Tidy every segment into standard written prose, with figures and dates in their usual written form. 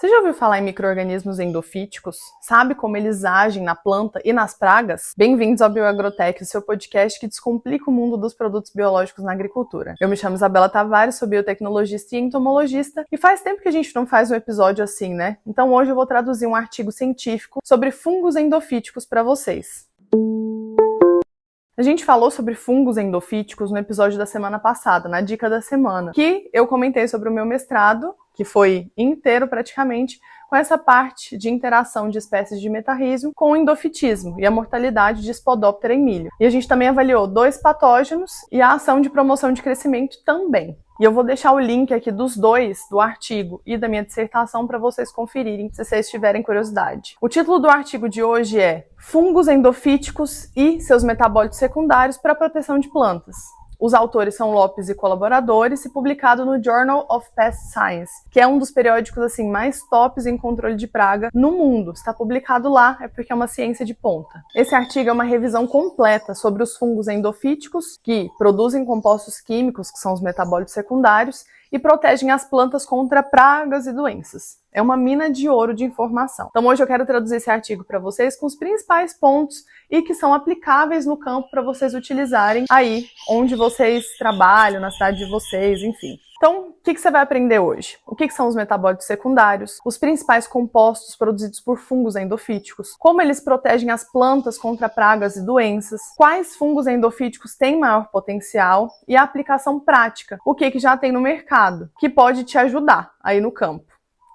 Você já ouviu falar em micro-organismos endofíticos? Sabe como eles agem na planta e nas pragas? Bem-vindos ao Bioagrotech, o seu podcast que descomplica o mundo dos produtos biológicos na agricultura. Eu me chamo Isabela Tavares, sou biotecnologista e entomologista, e faz tempo que a gente não faz um episódio assim, né? Então hoje eu vou traduzir um artigo científico sobre fungos endofíticos para vocês. A gente falou sobre fungos endofíticos no episódio da semana passada, na dica da semana, que eu comentei sobre o meu mestrado, que foi inteiro praticamente, com essa parte de interação de espécies de metarrhizium com o endofitismo e a mortalidade de Spodoptera em milho. E a gente também avaliou 2 patógenos e a ação de promoção de crescimento também. E eu vou deixar o link aqui dos dois, do artigo e da minha dissertação, para vocês conferirem, se vocês tiverem curiosidade. O título do artigo de hoje é Fungos endofíticos e seus metabólitos secundários para a proteção de plantas. Os autores são Lopes e colaboradores e publicado no Journal of Pest Science, que é um dos periódicos assim mais tops em controle de praga no mundo. Está publicado lá, é porque é uma ciência de ponta. Esse artigo é uma revisão completa sobre os fungos endofíticos, que produzem compostos químicos, que são os metabólitos secundários, e protegem as plantas contra pragas e doenças. É uma mina de ouro de informação. Então hoje eu quero traduzir esse artigo para vocês com os principais pontos e que são aplicáveis no campo para vocês utilizarem aí onde vocês trabalham, na cidade de vocês, enfim. Então, o que você vai aprender hoje? O que são os metabólitos secundários, os principais compostos produzidos por fungos endofíticos, como eles protegem as plantas contra pragas e doenças, quais fungos endofíticos têm maior potencial e a aplicação prática, o que já tem no mercado, que pode te ajudar aí no campo.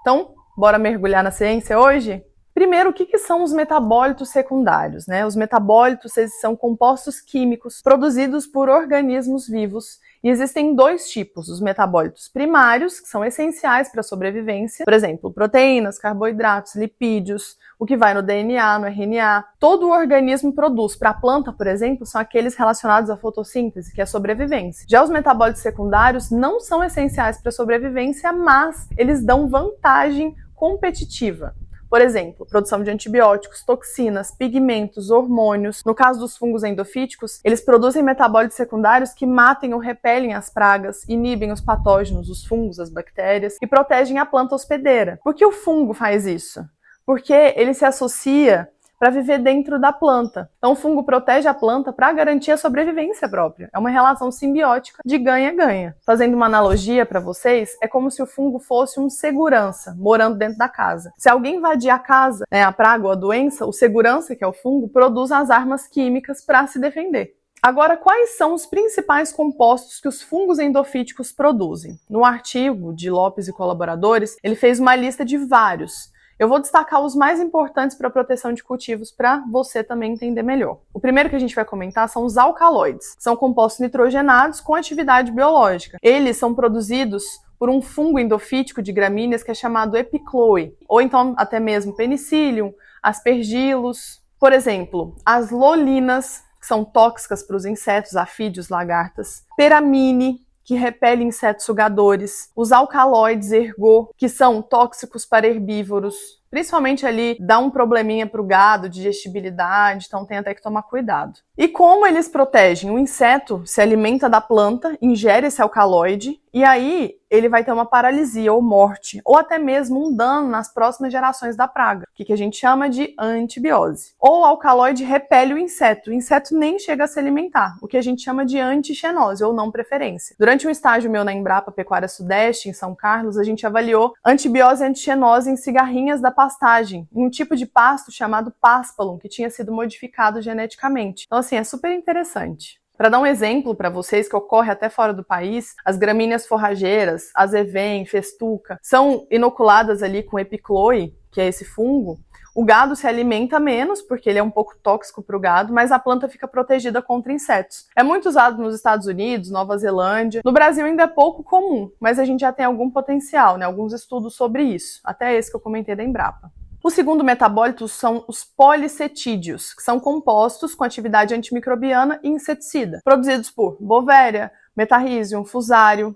Então, bora mergulhar na ciência hoje? Primeiro, o que são os metabólitos secundários, né? Os metabólitos, eles são compostos químicos produzidos por organismos vivos e existem 2 tipos, os metabólitos primários, que são essenciais para a sobrevivência, por exemplo, proteínas, carboidratos, lipídios, o que vai no DNA, no RNA. Todo o organismo produz. Para a planta, por exemplo, são aqueles relacionados à fotossíntese, que é a sobrevivência. Já os metabólitos secundários não são essenciais para a sobrevivência, mas eles dão vantagem competitiva. Por exemplo, produção de antibióticos, toxinas, pigmentos, hormônios. No caso dos fungos endofíticos, eles produzem metabólitos secundários que matam ou repelem as pragas, inibem os patógenos, os fungos, as bactérias, e protegem a planta hospedeira. Por que o fungo faz isso? Porque ele se associa para viver dentro da planta. Então o fungo protege a planta para garantir a sobrevivência própria. É uma relação simbiótica de ganha-ganha. Fazendo uma analogia para vocês, é como se o fungo fosse um segurança morando dentro da casa. Se alguém invadir a casa, a praga ou a doença, o segurança, que é o fungo, produz as armas químicas para se defender. Agora, quais são os principais compostos que os fungos endofíticos produzem? No artigo de Lopes e colaboradores, ele fez uma lista de vários. Eu vou destacar os mais importantes para a proteção de cultivos para você também entender melhor. O primeiro que a gente vai comentar são os alcaloides, que são compostos nitrogenados com atividade biológica. Eles são produzidos por um fungo endofítico de gramíneas que é chamado epicloe, ou então até mesmo penicillium, aspergillus. Por exemplo, as lolinas, que são tóxicas para os insetos, afídeos, lagartas, peramine, que repele insetos sugadores, os alcaloides ergot, que são tóxicos para herbívoros, principalmente ali dá um probleminha para o gado, digestibilidade, então tem até que tomar cuidado. E como eles protegem? O inseto se alimenta da planta, ingere esse alcaloide, e aí ele vai ter uma paralisia ou morte, ou até mesmo um dano nas próximas gerações da praga, que a gente chama de antibiose. Ou o alcaloide repele o inseto nem chega a se alimentar, o que a gente chama de antixenose, ou não preferência. Durante um estágio meu na Embrapa Pecuária Sudeste, em São Carlos, a gente avaliou antibiose e antixenose em cigarrinhas da pastagem, em um tipo de pasto chamado paspalum, que tinha sido modificado geneticamente. Então, assim, é super interessante. Para dar um exemplo para vocês, que ocorre até fora do país, as gramíneas forrageiras, azevém, festuca, são inoculadas ali com epicloe, que é esse fungo. O gado se alimenta menos, porque ele é um pouco tóxico para o gado, mas a planta fica protegida contra insetos. É muito usado nos Estados Unidos, Nova Zelândia. No Brasil ainda é pouco comum, mas a gente já tem algum potencial, alguns estudos sobre isso. Até esse que eu comentei da Embrapa. O segundo metabólito são os policetídeos, que são compostos com atividade antimicrobiana e inseticida, produzidos por Bovéria, Metarrhizium, Fusarium,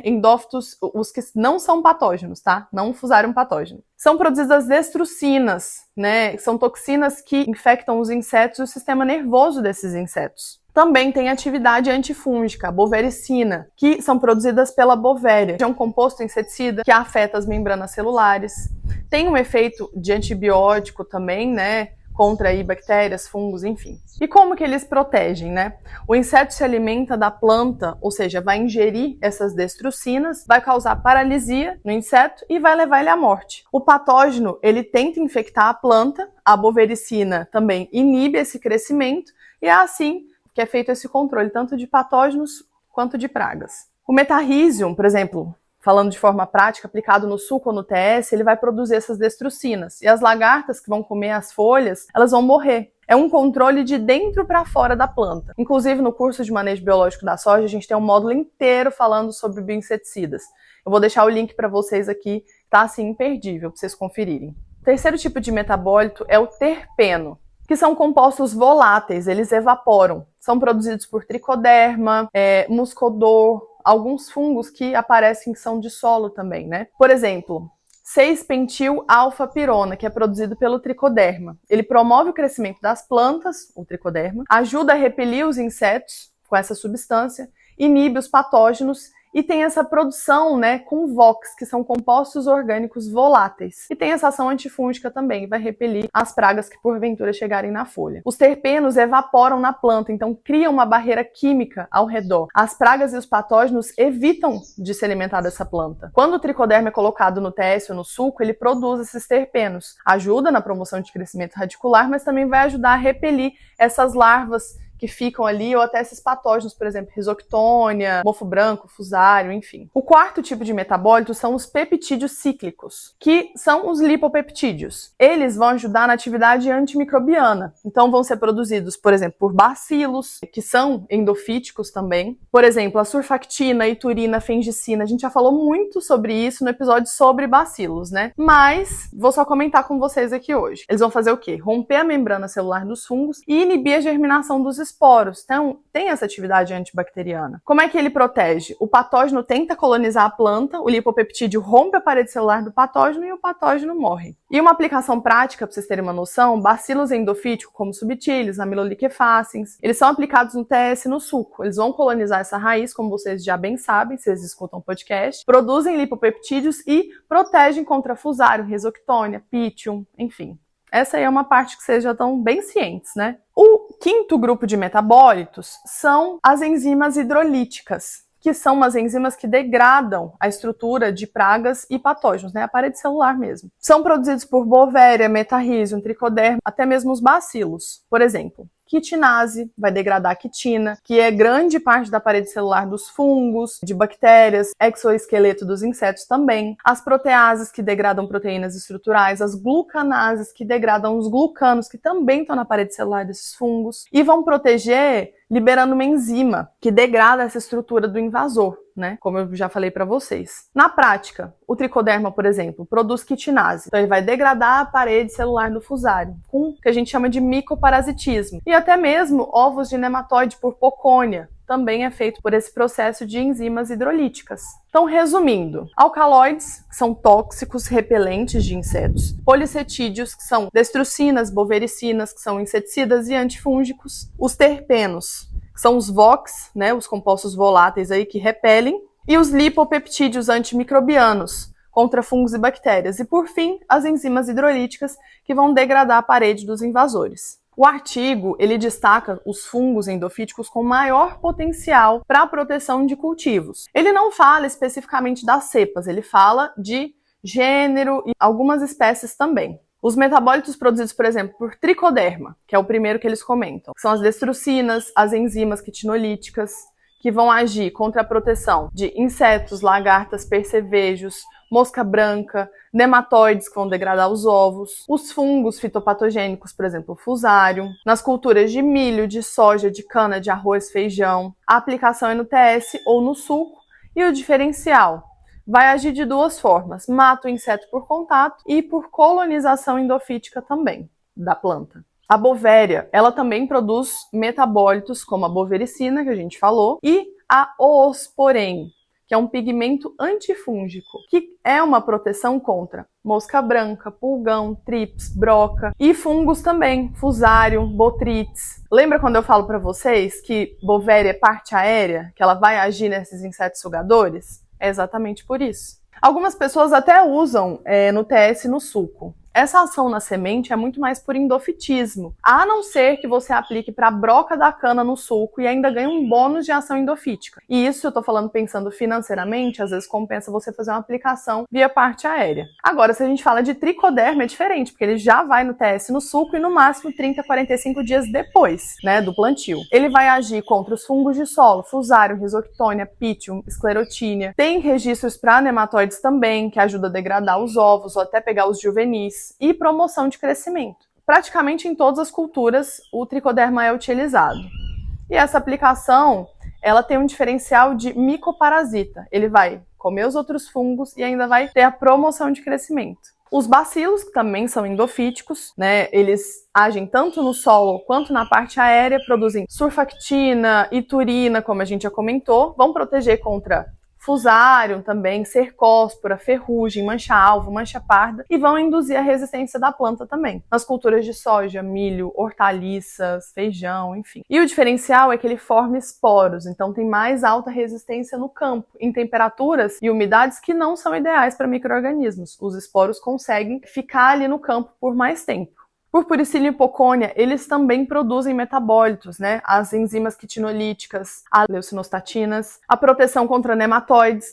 endófitos, os que não são patógenos, tá? Não Fusarium patógeno. São produzidas destrucinas, que são toxinas que infectam os insetos e o sistema nervoso desses insetos. Também tem atividade antifúngica, a bovericina, que são produzidas pela bovéria. É um composto inseticida que afeta as membranas celulares. Tem um efeito de antibiótico também, né? Contra aí bactérias, fungos, enfim. E como que eles protegem, né? O inseto se alimenta da planta, ou seja, vai ingerir essas destrucinas, vai causar paralisia no inseto e vai levar ele à morte. O patógeno, ele tenta infectar a planta, a bovericina também inibe esse crescimento e é assim que é feito esse controle, tanto de patógenos quanto de pragas. O metarrhizium, por exemplo, falando de forma prática, aplicado no suco ou no TS, ele vai produzir essas destrucinas. E as lagartas que vão comer as folhas, elas vão morrer. É um controle de dentro para fora da planta. Inclusive, no curso de manejo biológico da soja, a gente tem um módulo inteiro falando sobre bioinseticidas. Eu vou deixar o link para vocês aqui, tá assim imperdível, para vocês conferirem. O terceiro tipo de metabólito é o terpeno, que são compostos voláteis, eles evaporam. São produzidos por tricoderma, muscodor, alguns fungos que aparecem que são de solo também, né? Por exemplo, 6-pentil-alfa-pirona, que é produzido pelo tricoderma. Ele promove o crescimento das plantas, o tricoderma, ajuda a repelir os insetos com essa substância, inibe os patógenos e tem essa produção, né, com VOX, que são compostos orgânicos voláteis. E tem essa ação antifúngica também, vai repelir as pragas que porventura chegarem na folha. Os terpenos evaporam na planta, então criam uma barreira química ao redor. As pragas e os patógenos evitam de se alimentar dessa planta. Quando o tricoderma é colocado no TS ou no suco, ele produz esses terpenos. Ajuda na promoção de crescimento radicular, mas também vai ajudar a repelir essas larvas que ficam ali, ou até esses patógenos, por exemplo, risoctônia, mofo branco, fusário, enfim. O quarto tipo de metabólito são os peptídeos cíclicos, que são os lipopeptídeos. Eles vão ajudar na atividade antimicrobiana. Então vão ser produzidos, por exemplo, por bacilos, que são endofíticos também. Por exemplo, a surfactina, iturina, fengicina. A gente já falou muito sobre isso no episódio sobre bacilos, né? Mas vou só comentar com vocês aqui hoje. Eles vão fazer o quê? Romper a membrana celular dos fungos e inibir a germinação dos esporos. Então, tem essa atividade antibacteriana. Como é que ele protege? O patógeno tenta colonizar a planta, o lipopeptídeo rompe a parede celular do patógeno e o patógeno morre. E uma aplicação prática, para vocês terem uma noção, bacilos endofíticos, como subtilis, amyloliquefaciens, eles são aplicados no TS e no suco. Eles vão colonizar essa raiz, como vocês já bem sabem, se vocês escutam o podcast, produzem lipopeptídeos e protegem contra fusário, risoctônia, pitium, enfim. Essa aí é uma parte que vocês já estão bem cientes, né? O quinto grupo de metabólitos são as enzimas hidrolíticas, que são umas enzimas que degradam a estrutura de pragas e patógenos, né? A parede celular mesmo. São produzidos por Bovéria, Metarrhizium, Tricoderma, até mesmo os bacilos. Por exemplo, quitinase vai degradar a quitina, que é grande parte da parede celular dos fungos, de bactérias, exoesqueleto dos insetos também. As proteases, que degradam proteínas estruturais, as glucanases, que degradam os glucanos, que também estão na parede celular desses fungos, e vão proteger liberando uma enzima que degrada essa estrutura do invasor, né? Como eu já falei para vocês. Na prática, o tricoderma, por exemplo, produz quitinase. Então ele vai degradar a parede celular do fusário, com o que a gente chama de micoparasitismo. E até mesmo ovos de nematóide por pocônia também é feito por esse processo de enzimas hidrolíticas. Então, resumindo, alcaloides, que são tóxicos repelentes de insetos, polissetídeos, que são destrucinas, bovericinas, que são inseticidas e antifúngicos, os terpenos, que são os VOX, né, os compostos voláteis aí que repelem, e os lipopeptídeos antimicrobianos, contra fungos e bactérias. E, por fim, as enzimas hidrolíticas, que vão degradar a parede dos invasores. O artigo, ele destaca os fungos endofíticos com maior potencial para a proteção de cultivos. Ele não fala especificamente das cepas, ele fala de gênero e algumas espécies também. Os metabólitos produzidos, por exemplo, por tricoderma, que é o primeiro que eles comentam, que são as destrucinas, as enzimas quitinolíticas, que vão agir contra a proteção de insetos, lagartas, percevejos, mosca branca, nematóides que vão degradar os ovos, os fungos fitopatogênicos, por exemplo, o fusário, nas culturas de milho, de soja, de cana, de arroz, feijão. A aplicação é no TS ou no suco e o diferencial vai agir de duas formas, mata o inseto por contato e por colonização endofítica também da planta. A bovéria, ela também produz metabólitos como a bovericina, que a gente falou, e a oosporen, que é um pigmento antifúngico, que é uma proteção contra mosca branca, pulgão, trips, broca e fungos também, fusarium, botrytis. Lembra quando eu falo para vocês que Beauveria é parte aérea, que ela vai agir nesses insetos sugadores? É exatamente por isso. Algumas pessoas até usam no TS no suco. Essa ação na semente é muito mais por endofitismo, a não ser que você aplique para a broca da cana no suco e ainda ganhe um bônus de ação endofítica. E isso eu tô falando pensando financeiramente, às vezes compensa você fazer uma aplicação via parte aérea. Agora, se a gente fala de tricoderma, é diferente, porque ele já vai no TS no suco e no máximo 30 a 45 dias depois, do plantio. Ele vai agir contra os fungos de solo, Fusarium, Rhizoctonia, Pythium, Sclerotinia. Tem registros para nematóides também, que ajuda a degradar os ovos ou até pegar os juvenis. E promoção de crescimento. Praticamente em todas as culturas o tricoderma é utilizado. E essa aplicação, ela tem um diferencial de micoparasita. Ele vai comer os outros fungos e ainda vai ter a promoção de crescimento. Os bacilos, que também são endofíticos, eles agem tanto no solo quanto na parte aérea, produzem surfactina, iturina, como a gente já comentou, vão proteger contra Fusarium também, cercóspora, ferrugem, mancha-alvo, mancha parda e vão induzir a resistência da planta também, nas culturas de soja, milho, hortaliças, feijão, enfim. E o diferencial é que ele forma esporos, então tem mais alta resistência no campo, em temperaturas e umidades que não são ideais para micro-organismos. Os esporos conseguem ficar ali no campo por mais tempo. Por Puricillium hipocônia, eles também produzem metabólitos, as enzimas quitinolíticas, as leucinostatinas, a proteção contra nematóides,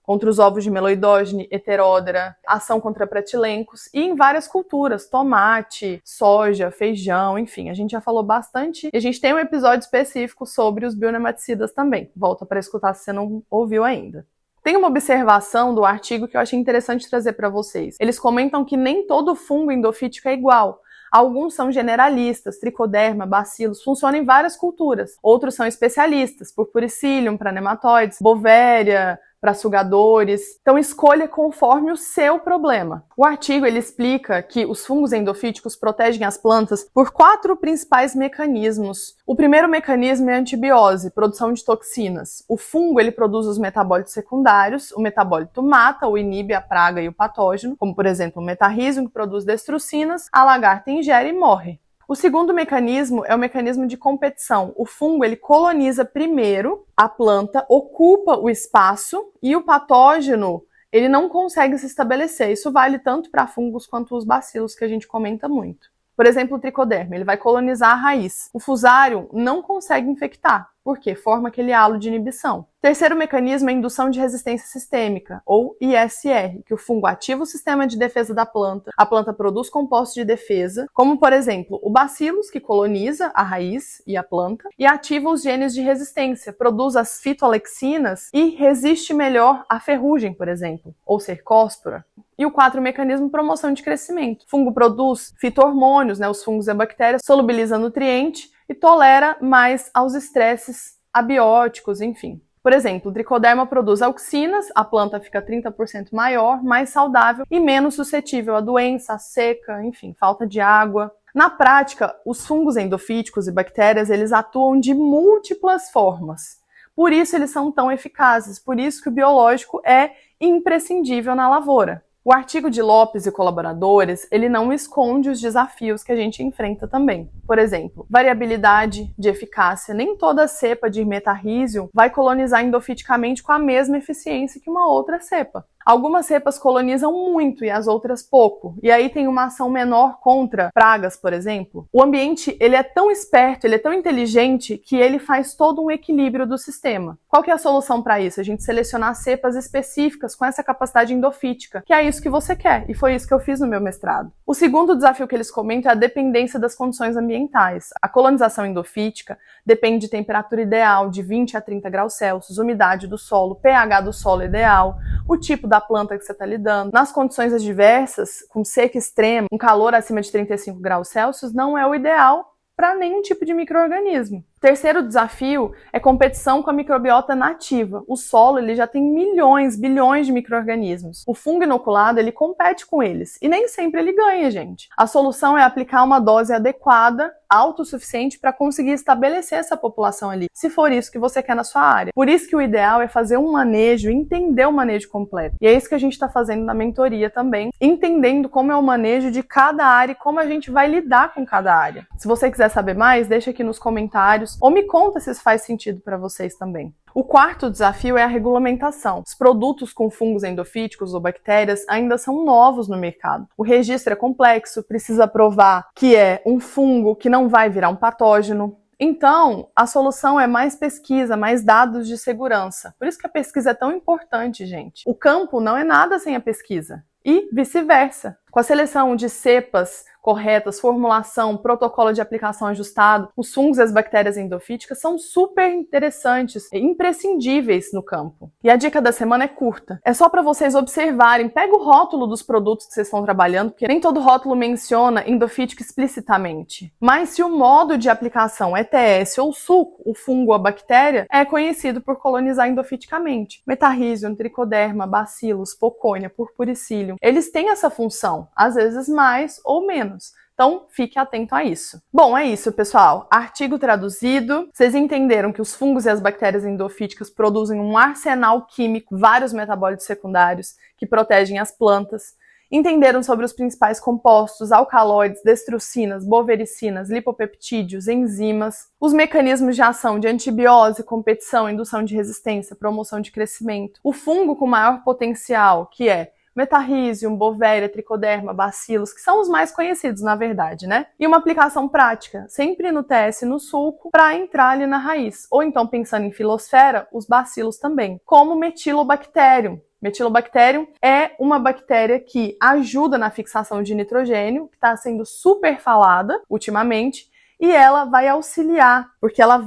contra os ovos de meloidógene, heteródera, ação contra pretilencos e em várias culturas, tomate, soja, feijão, enfim, a gente já falou bastante e a gente tem um episódio específico sobre os bionematicidas também. Volta para escutar se você não ouviu ainda. Tem uma observação do artigo que eu achei interessante trazer para vocês. Eles comentam que nem todo fungo endofítico é igual. Alguns são generalistas, tricoderma, bacilos, funcionam em várias culturas. Outros são especialistas, Purpuricillium para nematóides, Beauveria para sugadores. Então escolha conforme o seu problema. O artigo ele explica que os fungos endofíticos protegem as plantas por 4 principais mecanismos. O primeiro mecanismo é a antibiose, produção de toxinas. O fungo ele produz os metabólitos secundários, o metabólito mata ou inibe a praga e o patógeno, como por exemplo o metarrhizium que produz destrucinas, a lagarta ingere e morre. O segundo mecanismo é o mecanismo de competição. O fungo ele coloniza primeiro a planta, ocupa o espaço e o patógeno ele não consegue se estabelecer. Isso vale tanto para fungos quanto os bacilos que a gente comenta muito. Por exemplo, o tricoderma, ele vai colonizar a raiz. O fusarium não consegue infectar, porque forma aquele halo de inibição. Terceiro mecanismo é a indução de resistência sistêmica, ou ISR, que o fungo ativa o sistema de defesa da planta, a planta produz compostos de defesa, como por exemplo, o bacillus, que coloniza a raiz e a planta, e ativa os genes de resistência, produz as fitoalexinas e resiste melhor à ferrugem, por exemplo, ou cercóspora. E o quarto mecanismo, promoção de crescimento. O fungo produz fito-hormônios, os fungos e a bactéria, solubiliza nutriente e tolera mais aos estresses abióticos, enfim. Por exemplo, o tricoderma produz auxinas, a planta fica 30% maior, mais saudável e menos suscetível à doença, à seca, enfim, falta de água. Na prática, os fungos endofíticos e bactérias, eles atuam de múltiplas formas. Por isso eles são tão eficazes, por isso que o biológico é imprescindível na lavoura. O artigo de Lopes e colaboradores, ele não esconde os desafios que a gente enfrenta também. Por exemplo, variabilidade de eficácia. Nem toda cepa de metarrhizium vai colonizar endofiticamente com a mesma eficiência que uma outra cepa. Algumas cepas colonizam muito e as outras pouco. E aí tem uma ação menor contra pragas, por exemplo. O ambiente, ele é tão esperto, ele é tão inteligente que ele faz todo um equilíbrio do sistema. Qual que é a solução para isso? A gente selecionar cepas específicas com essa capacidade endofítica, que é isso que você quer. E foi isso que eu fiz no meu mestrado. O segundo desafio que eles comentam é a dependência das condições ambientais. A colonização endofítica depende de temperatura ideal, de 20 a 30 graus Celsius, umidade do solo, pH do solo ideal, o tipo da planta que você está lidando. Nas condições adversas, com seca extrema, um calor acima de 35 graus Celsius, não é o ideal para nenhum tipo de micro-organismo. terceiro desafio é competição com a microbiota nativa. O solo ele já tem milhões, bilhões de micro-organismos. O fungo inoculado ele compete com eles e nem sempre ele ganha, gente. A solução é aplicar uma dose adequada, autossuficiente para conseguir estabelecer essa população ali, se for isso que você quer na sua área. Por isso que o ideal é fazer um manejo, entender o manejo completo. E é isso que a gente está fazendo na mentoria também, entendendo como é o manejo de cada área e como a gente vai lidar com cada área. Se você quiser saber mais, deixa aqui nos comentários ou me conta se isso faz sentido para vocês também. O quarto desafio é a regulamentação. Os produtos com fungos endofíticos ou bactérias ainda são novos no mercado. O registro é complexo, precisa provar que é um fungo que não vai virar um patógeno. Então, a solução é mais pesquisa, mais dados de segurança. Por isso que a pesquisa é tão importante, gente. O campo não é nada sem a pesquisa. E vice-versa. Com a seleção de cepas corretas, formulação, protocolo de aplicação ajustado, os fungos e as bactérias endofíticas são super interessantes e imprescindíveis no campo. E a dica da semana é curta. É só para vocês observarem, pega o rótulo dos produtos que vocês estão trabalhando, porque nem todo rótulo menciona endofítico explicitamente. Mas se o modo de aplicação é TS ou suco, o fungo ou a bactéria é conhecido por colonizar endofiticamente. Metarrhizium, tricoderma, bacilos, pocônia, purpuricilium, eles têm essa função, às vezes mais ou menos. Então, fique atento a isso. Bom, é isso, pessoal. Artigo traduzido. Vocês entenderam que os fungos e as bactérias endofíticas produzem um arsenal químico, vários metabólitos secundários que protegem as plantas. Entenderam sobre os principais compostos, alcaloides, destrucinas, bovericinas, lipopeptídeos, enzimas, os mecanismos de ação de antibiose, competição, indução de resistência, promoção de crescimento. O fungo com maior potencial, que é Metarrhizium, Bovéria, Tricoderma, bacilos, que são os mais conhecidos, na verdade, né? E uma aplicação prática, sempre no TS no sulco, para entrar ali na raiz. Ou então, pensando em filosfera, os bacilos também, como Metilobacterium. Metilobacterium é uma bactéria que ajuda na fixação de nitrogênio, que está sendo super falada ultimamente, e ela vai auxiliar, porque ela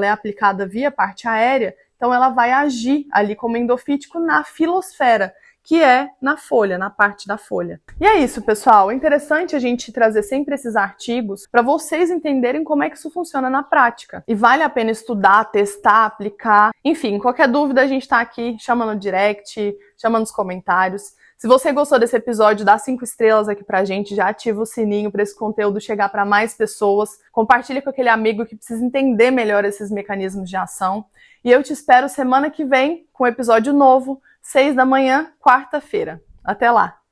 é aplicada via parte aérea, então ela vai agir ali como endofítico na filosfera, que é na folha, na parte da folha. E é isso, pessoal. É interessante a gente trazer sempre esses artigos para vocês entenderem como é que isso funciona na prática. E vale a pena estudar, testar, aplicar. Enfim, qualquer dúvida a gente está aqui, chama no direct, chama nos comentários. Se você gostou desse episódio, dá 5 estrelas aqui pra gente, já ativa o sininho para esse conteúdo chegar para mais pessoas. Compartilha com aquele amigo que precisa entender melhor esses mecanismos de ação. E eu te espero semana que vem com um episódio novo, 6 da manhã, quarta-feira. Até lá!